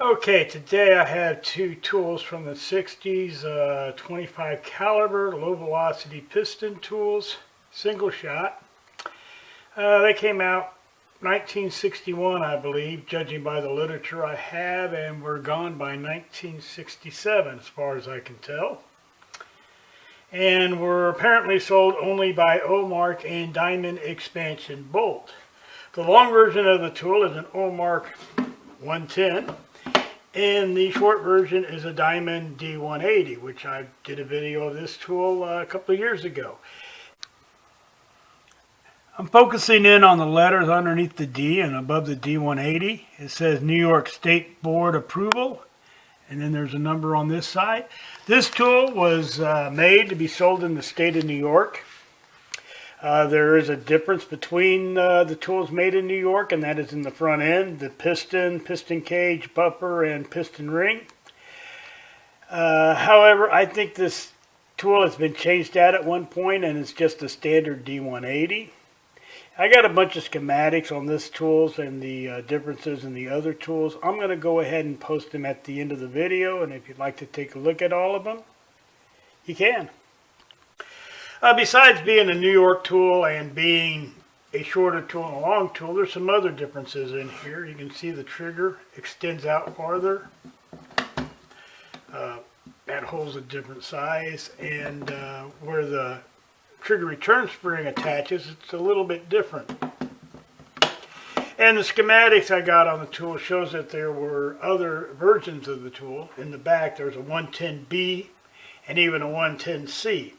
Okay, today I have two tools from the 60s, 25 caliber low velocity piston tools, single shot. They came out 1961, I believe, judging by the literature I have, and were gone by 1967 as far as I can tell. And were apparently sold only by Omark and Diamond Expansion Bolt. The long version of the tool is an Omark110. And the short version is a Diamond D-180, which I did a video of this tool a couple of years ago. I'm focusing in on the letters underneath the D and above the D-180. It says New York State Board Approval, and then there's a number on this side. This tool was made to be sold in the state of New York. There is a difference between the tools made in New York, and that is in the front end, the piston, piston cage, buffer, and piston ring. However, I think this tool has been changed out at one point, and it's just a standard D-180. I got a bunch of schematics on this tools and the differences in the other tools. I'm going to go ahead and post them at the end of the video, and if you'd like to take a look at all of them, you can. Besides being a New York tool and being a shorter tool and a long tool, there's some other differences in here. You can see the trigger extends out farther. That hole's a different size, and where the trigger return spring attaches, it's a little bit different. And the schematics I got on the tool shows that there were other versions of the tool. In the back there's a 110B and even a 110C.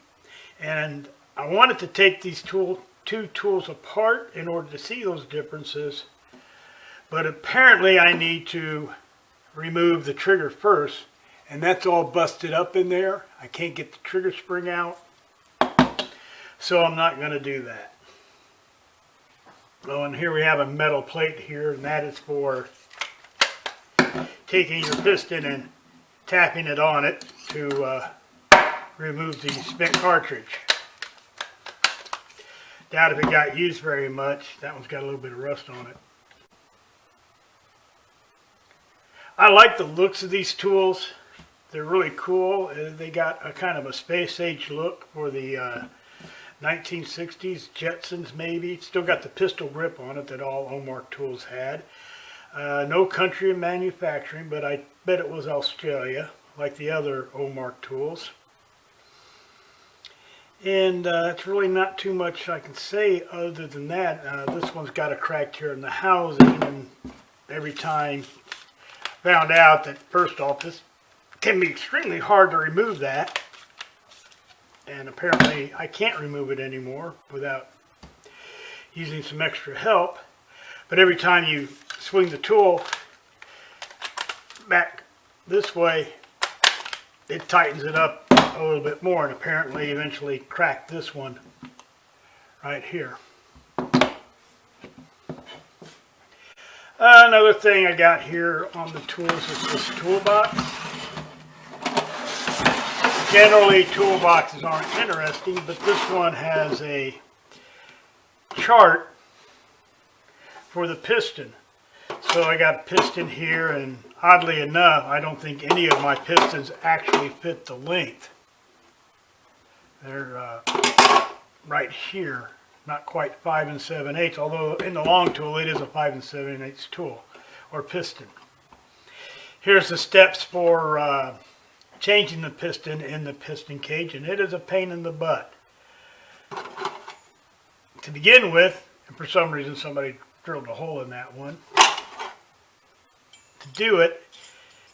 And I wanted to take these two tools apart in order to see those differences, but apparently I need to remove the trigger first, and that's all busted up in there. I can't get the trigger spring out, so I'm not going to do that. Oh, and here we have a metal plate here, and that is for taking your piston and tapping it on it to remove the spent cartridge. Doubt if it got used very much. That one's got a little bit of rust on it. I like the looks of these tools. They're really cool. They got a kind of a space age look for the 1960s Jetsons maybe. Still got the pistol grip on it that all Omark tools had. No country of manufacturing, but I bet it was Australia, like the other Omark tools. And that's really not too much I can say other than that. This one's got a crack here in the housing, and every time I found out that, first off, this can be extremely hard to remove that, and apparently I can't remove it anymore without using some extra help. But every time you swing the tool back this way, it tightens it up a little bit more, and apparently eventually cracked this one right here. Another thing I got here on the tools is this toolbox. Generally toolboxes aren't interesting, but this one has a chart for the piston. So I got a piston here, and oddly enough, I don't think any of my pistons actually fit the length. They're right here, not quite 5 7/8, although in the long tool it is a 5 7/8 tool, or piston. Here's the steps for changing the piston in the piston cage, and it is a pain in the butt. To begin with, and for some reason somebody drilled a hole in that one. To do it,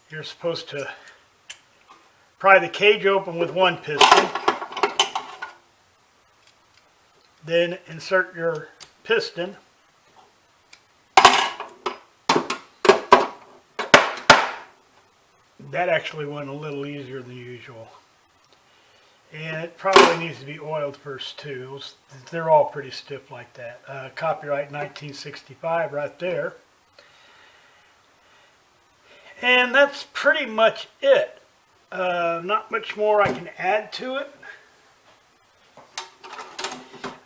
you're supposed to pry the cage open with one piston, then insert your piston, that actually went a little easier than usual, and it probably needs to be oiled first too. They're all pretty stiff like that. Copyright 1965 right there. And that's pretty much it. Not much more I can add to it.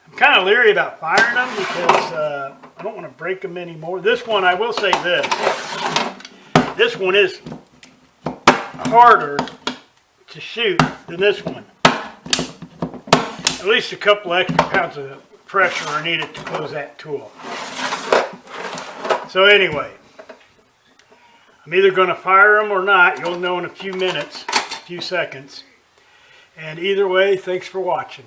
I'm kind of leery about firing them because I don't want to break them anymore. This one, I will say this. This one is harder to shoot than this one. At least a couple extra pounds of pressure are needed to close that tool. So anyway, I'm either going to fire them or not. You'll know in a few minutes, a few seconds. And either way, thanks for watching.